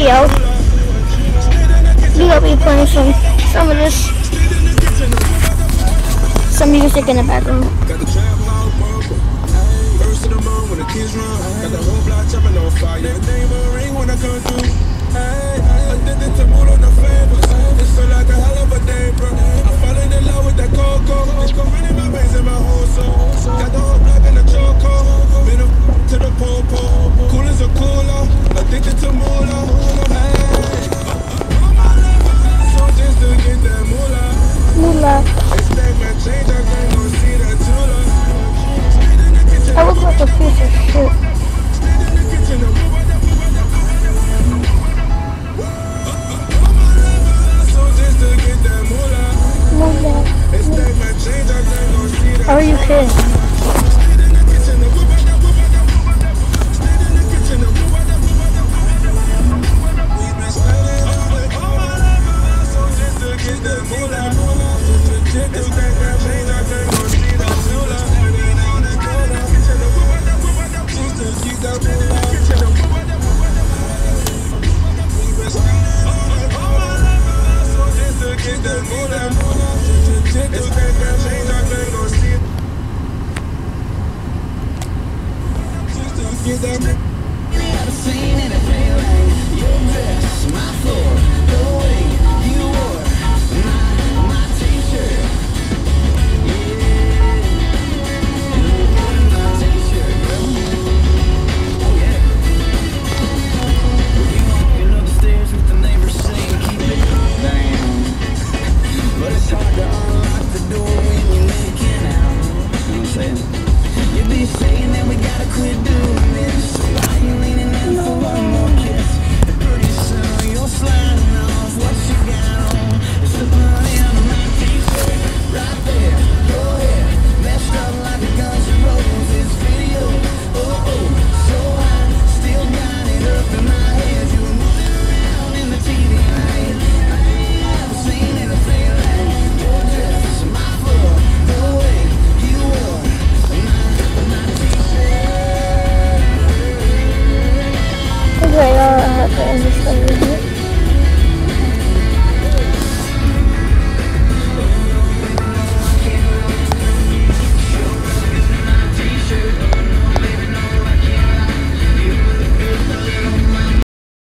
video, we will be playing some of this, some music in the background. I look like a piece of shit. Moolah. Are you kidding? I've seen anything like your dress, my floor, the way